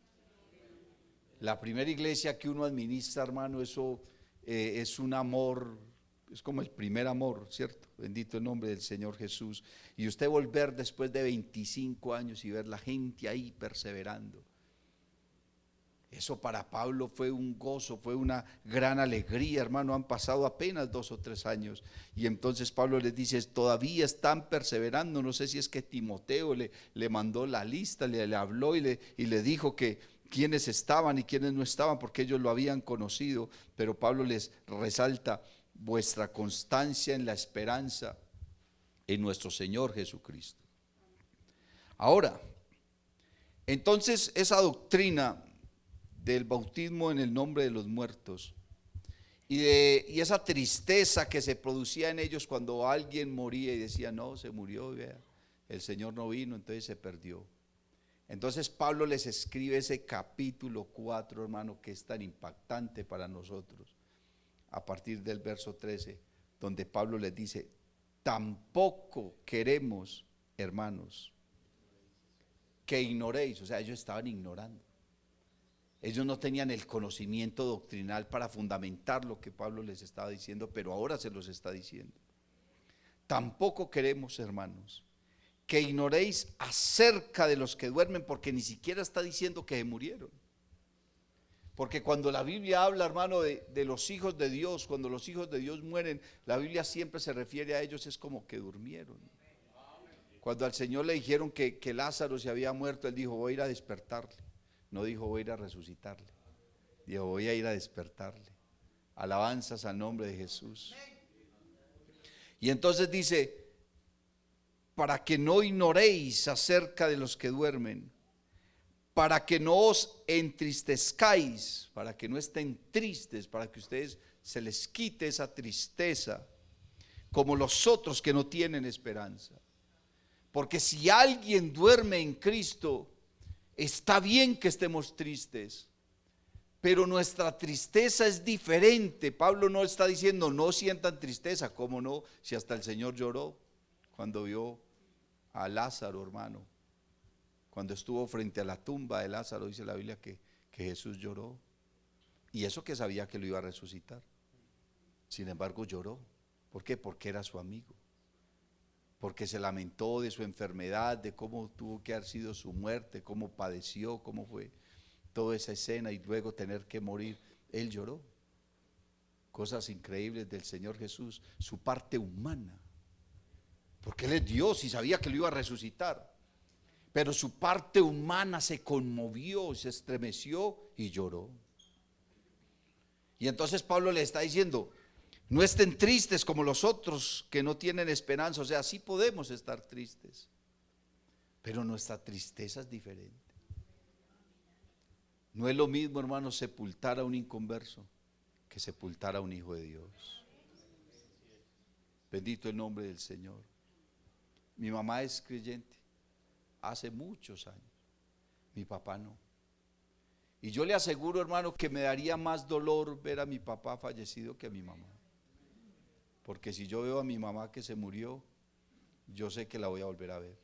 La primera iglesia que uno administra, hermano, eso es un amor. Es como el primer amor, ¿cierto? Bendito el nombre del Señor Jesús. Y usted volver después de 25 años y ver la gente ahí perseverando. Eso para Pablo fue un gozo, fue una gran alegría, hermano. Han pasado apenas 2 o 3 años. Y entonces Pablo les dice, todavía están perseverando. No sé si es que Timoteo le mandó la lista, le habló y le dijo que quiénes estaban y quiénes no estaban, porque ellos lo habían conocido. Pero Pablo les resalta, vuestra constancia en la esperanza en nuestro Señor Jesucristo. Ahora, entonces esa doctrina del bautismo en el nombre de los muertos y esa tristeza que se producía en ellos cuando alguien moría y decía, no, se murió, vea, el Señor no vino, entonces se perdió. Entonces Pablo les escribe ese capítulo 4, hermano, que es tan impactante para nosotros, a partir del verso 13, donde Pablo les dice, tampoco queremos, hermanos, que ignoréis. O sea, ellos estaban ignorando. Ellos no tenían el conocimiento doctrinal para fundamentar lo que Pablo les estaba diciendo, pero ahora se los está diciendo. Tampoco queremos, hermanos, que ignoréis acerca de los que duermen, porque ni siquiera está diciendo que murieron. Porque cuando la Biblia habla, hermano, de los hijos de Dios, cuando los hijos de Dios mueren, la Biblia siempre se refiere a ellos, es como que durmieron. Cuando al Señor le dijeron que Lázaro se había muerto, Él dijo, voy a ir a despertarle. No dijo, voy a ir a resucitarle. Dijo, voy a ir a despertarle. Alabanzas al nombre de Jesús. Y entonces dice, para que no ignoréis acerca de los que duermen, para que no os entristezcáis, para que no estén tristes, para que ustedes se les quite esa tristeza, como los otros que no tienen esperanza. Porque si alguien duerme en Cristo, está bien que estemos tristes, pero nuestra tristeza es diferente. Pablo no está diciendo no sientan tristeza, ¿cómo no? Si hasta el Señor lloró cuando vio a Lázaro, hermano. Cuando estuvo frente a la tumba de Lázaro, dice la Biblia que Jesús lloró. Y eso que sabía que lo iba a resucitar. Sin embargo lloró. ¿Por qué? Porque era su amigo. Porque se lamentó de su enfermedad, de cómo tuvo que haber sido su muerte, cómo padeció, cómo fue toda esa escena y luego tener que morir. Él lloró. Cosas increíbles del Señor Jesús, su parte humana. Porque Él es Dios y sabía que lo iba a resucitar. Pero su parte humana se conmovió, se estremeció y lloró. Y entonces Pablo le está diciendo, no estén tristes como los otros que no tienen esperanza. O sea, sí podemos estar tristes, pero nuestra tristeza es diferente. No es lo mismo, hermano, sepultar a un inconverso que sepultar a un hijo de Dios. Bendito el nombre del Señor. Mi mamá es creyente hace muchos años, mi papá no. Y yo le aseguro, hermano, que me daría más dolor ver a mi papá fallecido que a mi mamá. Porque si yo veo a mi mamá que se murió, yo sé que la voy a volver a ver.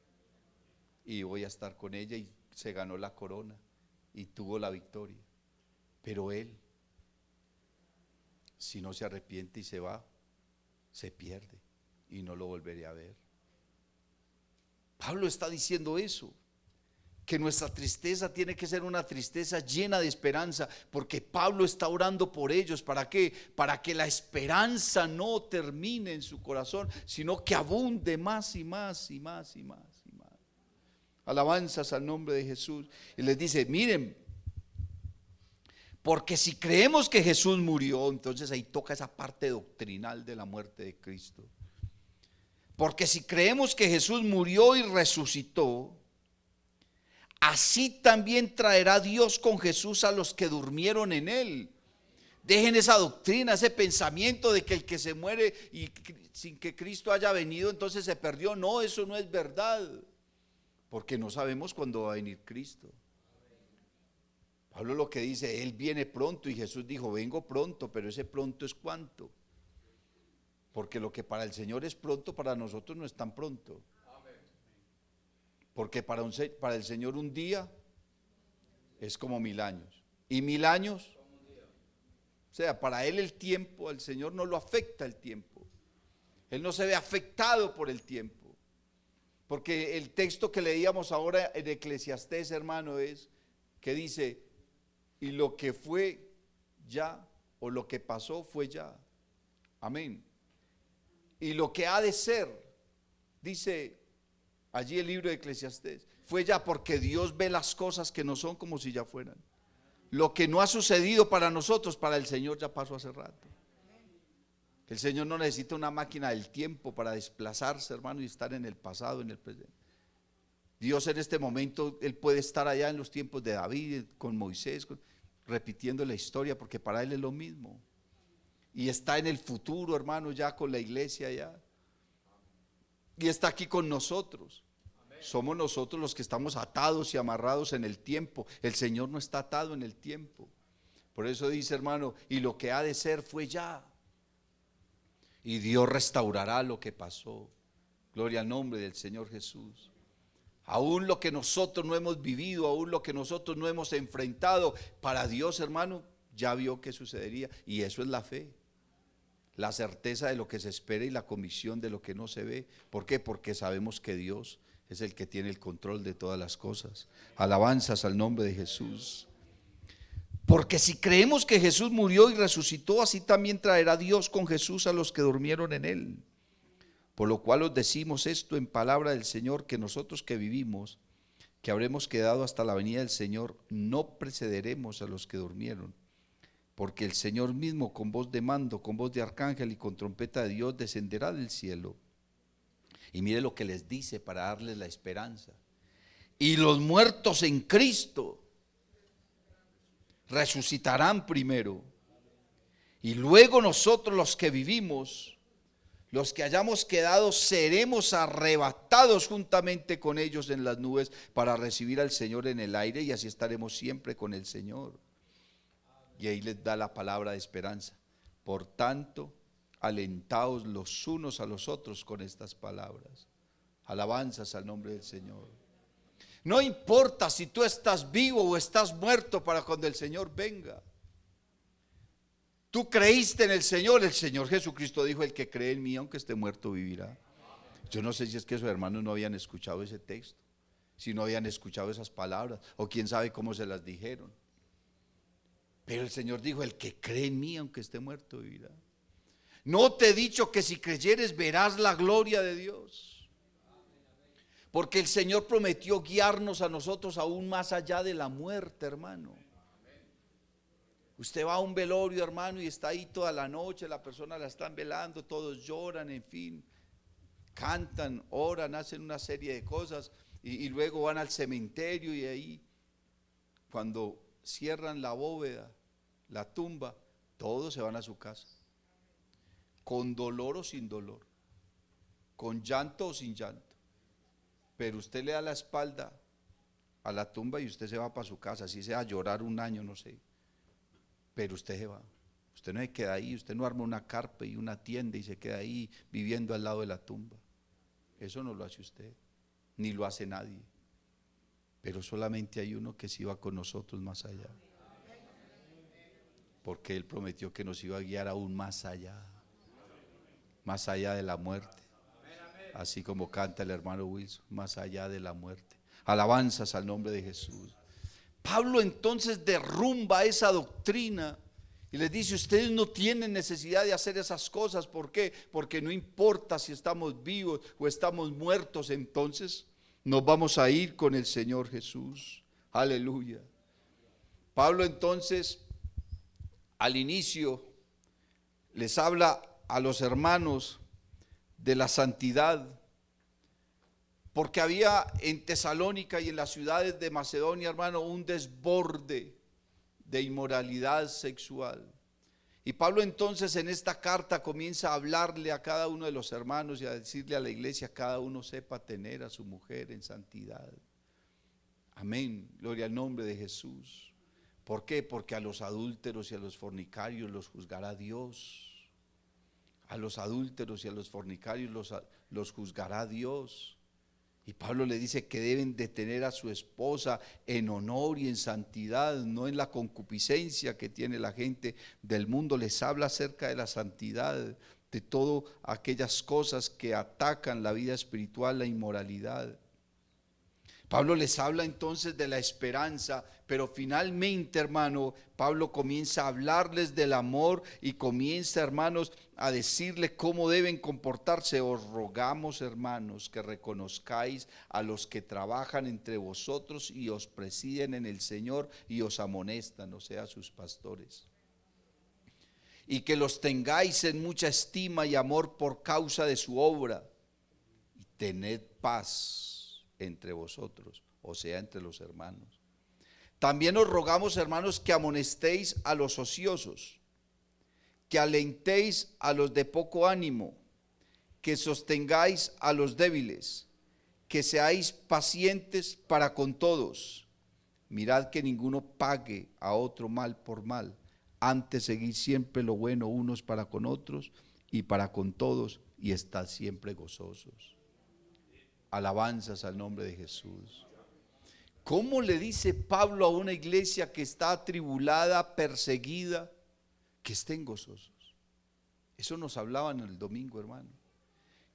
Y voy a estar con ella y se ganó la corona y tuvo la victoria. Pero él, si no se arrepiente y se va, se pierde y no lo volveré a ver. Pablo está diciendo eso, que nuestra tristeza tiene que ser una tristeza llena de esperanza, porque Pablo está orando por ellos. ¿Para qué? Para que la esperanza no termine en su corazón, sino que abunde más y más y más y más y más. Alabanzas al nombre de Jesús. Y les dice, miren, porque si creemos que Jesús murió, entonces ahí toca esa parte doctrinal de la muerte de Cristo. Porque si creemos que Jesús murió y resucitó, así también traerá Dios con Jesús a los que durmieron en él. Dejen esa doctrina, ese pensamiento de que el que se muere y sin que Cristo haya venido entonces se perdió. No, eso no es verdad, porque no sabemos cuándo va a venir Cristo. Pablo lo que dice, Él viene pronto, y Jesús dijo, vengo pronto, pero ese pronto es cuánto. Porque lo que para el Señor es pronto, para nosotros no es tan pronto. Porque para el Señor un día es como 1000 años. Y 1000 años, o sea, para Él el tiempo, al Señor no lo afecta el tiempo. Él no se ve afectado por el tiempo. Porque el texto que leíamos ahora en Eclesiastés, hermano, es que dice, y lo que fue ya, o lo que pasó fue ya. Amén. Y lo que ha de ser, dice allí el libro de Eclesiastés, fue ya, porque Dios ve las cosas que no son como si ya fueran. Lo que no ha sucedido para nosotros, para el Señor ya pasó hace rato. El Señor no necesita una máquina del tiempo para desplazarse, hermano, y estar en el pasado, en el presente. Dios en este momento, Él puede estar allá en los tiempos de David, con Moisés, repitiendo la historia porque para Él es lo mismo. Y está en el futuro, hermano, ya con la iglesia ya. Y está aquí con nosotros. Somos nosotros los que estamos atados y amarrados en el tiempo. El Señor no está atado en el tiempo. Por eso dice, hermano, y lo que ha de ser fue ya. Y Dios restaurará lo que pasó. Gloria al nombre del Señor Jesús. Aún lo que nosotros no hemos vivido, aún lo que nosotros no hemos enfrentado, para Dios, hermano, ya vio que sucedería. Y eso es la fe. La certeza de lo que se espera y la convicción de lo que no se ve. ¿Por qué? Porque sabemos que Dios es el que tiene el control de todas las cosas. Alabanzas al nombre de Jesús. Porque si creemos que Jesús murió y resucitó, así también traerá Dios con Jesús a los que durmieron en Él. Por lo cual os decimos esto en palabra del Señor, que nosotros que vivimos, que habremos quedado hasta la venida del Señor, no precederemos a los que durmieron. Porque el Señor mismo, con voz de mando, con voz de arcángel y con trompeta de Dios, descenderá del cielo. Y mire lo que les dice para darles la esperanza. Y los muertos en Cristo resucitarán primero. Y luego nosotros los que vivimos, los que hayamos quedado, seremos arrebatados juntamente con ellos en las nubes para recibir al Señor en el aire, y así estaremos siempre con el Señor. Y ahí les da la palabra de esperanza. Por tanto, alentaos los unos a los otros con estas palabras. Alabanzas al nombre del Señor. No importa si tú estás vivo o estás muerto para cuando el Señor venga. Tú creíste en el Señor Jesucristo dijo: el que cree en mí, aunque esté muerto, vivirá. Yo no sé si es que sus hermanos no habían escuchado ese texto, si no habían escuchado esas palabras, o quién sabe cómo se las dijeron. Pero el Señor dijo: el que cree en mí, aunque esté muerto, vivirá. No te he dicho que si creyeres verás la gloria de Dios. Porque el Señor prometió guiarnos a nosotros aún más allá de la muerte, hermano. Usted va a un velorio, hermano, y está ahí toda la noche, la persona la están velando, todos lloran, en fin, cantan, oran, hacen una serie de cosas, y luego van al cementerio, y ahí, cuando cierran la bóveda, la tumba, todos se van a su casa, con dolor o sin dolor, con llanto o sin llanto. Pero usted le da la espalda a la tumba y usted se va para su casa, así sea a llorar un año, no sé. Pero usted se va, usted no se queda ahí, usted no arma una carpa y una tienda y se queda ahí viviendo al lado de la tumba. Eso no lo hace usted, ni lo hace nadie. Pero solamente hay uno que sí va con nosotros más allá. Porque Él prometió que nos iba a guiar aún más allá de la muerte. Así como canta el hermano Wilson, más allá de la muerte. Alabanzas al nombre de Jesús. Pablo entonces derrumba esa doctrina y les dice: ustedes no tienen necesidad de hacer esas cosas. ¿Por qué? Porque no importa si estamos vivos o estamos muertos, entonces nos vamos a ir con el Señor Jesús. Aleluya. Pablo entonces al inicio les habla a los hermanos de la santidad, porque había en Tesalónica y en las ciudades de Macedonia, hermano, un desborde de inmoralidad sexual. Y Pablo entonces en esta carta comienza a hablarle a cada uno de los hermanos y a decirle a la iglesia: cada uno sepa tener a su mujer en santidad. Amén, gloria al nombre de Jesús. ¿Por qué? Porque a los adúlteros y a los fornicarios los juzgará Dios. A los adúlteros y a los fornicarios los juzgará Dios. Y Pablo le dice que deben de tener a su esposa en honor y en santidad, no en la concupiscencia que tiene la gente del mundo. Les habla acerca de la santidad, de todas aquellas cosas que atacan la vida espiritual, la inmoralidad. Pablo les habla entonces de la esperanza, pero finalmente, hermano, Pablo comienza a hablarles del amor y comienza, hermanos, a decirles cómo deben comportarse. Os rogamos, hermanos, que reconozcáis a los que trabajan entre vosotros y os presiden en el Señor y os amonestan, o sea, sus pastores. Y que los tengáis en mucha estima y amor por causa de su obra. Y tened paz entre vosotros, o sea, entre los hermanos. También os rogamos, hermanos, que amonestéis a los ociosos, que alentéis a los de poco ánimo, que sostengáis a los débiles, que seáis pacientes para con todos. Mirad que ninguno pague a otro mal por mal, antes seguid siempre lo bueno unos para con otros y para con todos, y estad siempre gozosos. Alabanzas al nombre de Jesús. ¿Cómo le dice Pablo a una iglesia que está atribulada, perseguida, que estén gozosos? Eso nos hablaban el domingo, hermano.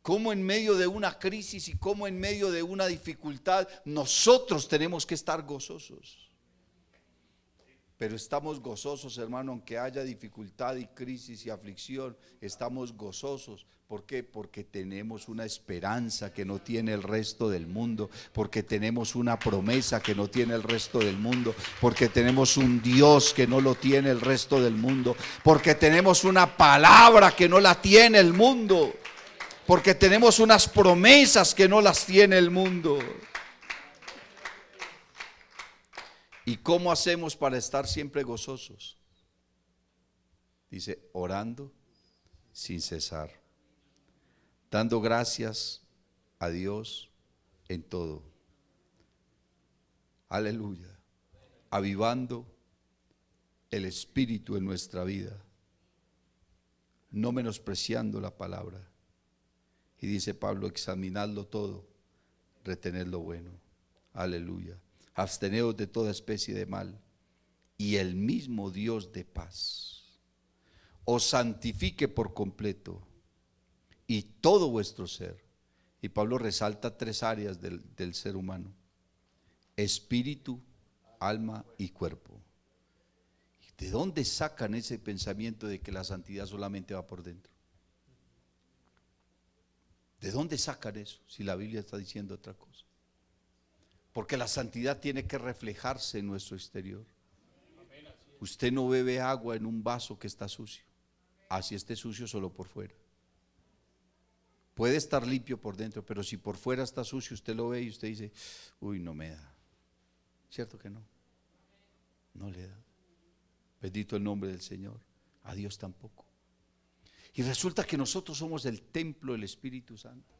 Cómo en medio de una crisis y cómo en medio de una dificultad nosotros tenemos que estar gozosos. Pero estamos gozosos, hermano, aunque haya dificultad y crisis y aflicción, estamos gozosos. ¿Por qué? Porque tenemos una esperanza que no tiene el resto del mundo, porque tenemos una promesa que no tiene el resto del mundo, porque tenemos un Dios que no lo tiene el resto del mundo, porque tenemos una palabra que no la tiene el mundo, porque tenemos unas promesas que no las tiene el mundo. ¿Y cómo hacemos para estar siempre gozosos? Dice, orando sin cesar, dando gracias a Dios en todo. Aleluya. Avivando el espíritu en nuestra vida, no menospreciando la palabra. Y dice Pablo, examinadlo todo, retened lo bueno. Aleluya. Absteneos de toda especie de mal, y el mismo Dios de paz os santifique por completo, y todo vuestro ser. Y Pablo resalta 3 áreas del ser humano: espíritu, alma y cuerpo. ¿De dónde sacan ese pensamiento de que la santidad solamente va por dentro? ¿De dónde sacan eso si la Biblia está diciendo otra cosa? Porque la santidad tiene que reflejarse en nuestro exterior. Usted no bebe agua en un vaso que está sucio, así esté sucio solo por fuera. Puede estar limpio por dentro, pero si por fuera está sucio, usted lo ve y usted dice, uy, no me da. ¿Cierto que no? No le da. Bendito el nombre del Señor. A Dios tampoco. Y resulta que nosotros somos el templo del Espíritu Santo.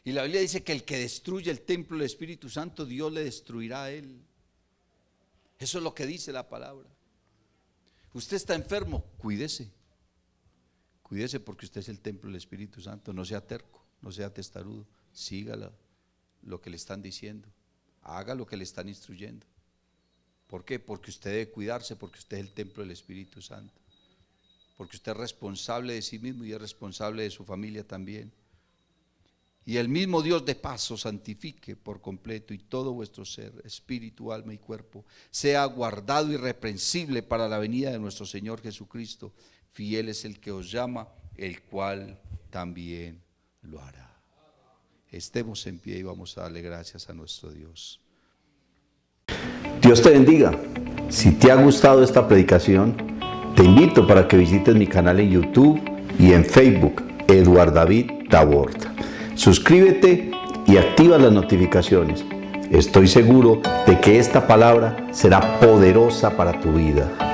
Y la Biblia dice que el que destruye el templo del Espíritu Santo, Dios le destruirá a él. Eso es lo que dice la palabra. Usted está enfermo, cuídese. Cuídese porque usted es el templo del Espíritu Santo. No sea terco, no sea testarudo. Siga lo que le están diciendo. Haga lo que le están instruyendo. ¿Por qué? Porque usted debe cuidarse, porque usted es el templo del Espíritu Santo. Porque usted es responsable de sí mismo y es responsable de su familia también. Y el mismo Dios de paz os santifique por completo, y todo vuestro ser, espíritu, alma y cuerpo, sea guardado irreprensible para la venida de nuestro Señor Jesucristo. Fiel es el que os llama, el cual también lo hará. Estemos en pie y vamos a darle gracias a nuestro Dios. Dios te bendiga. Si te ha gustado esta predicación, te invito para que visites mi canal en YouTube y en Facebook, Eduard David Tabort. Suscríbete y activa las notificaciones. Estoy seguro de que esta palabra será poderosa para tu vida.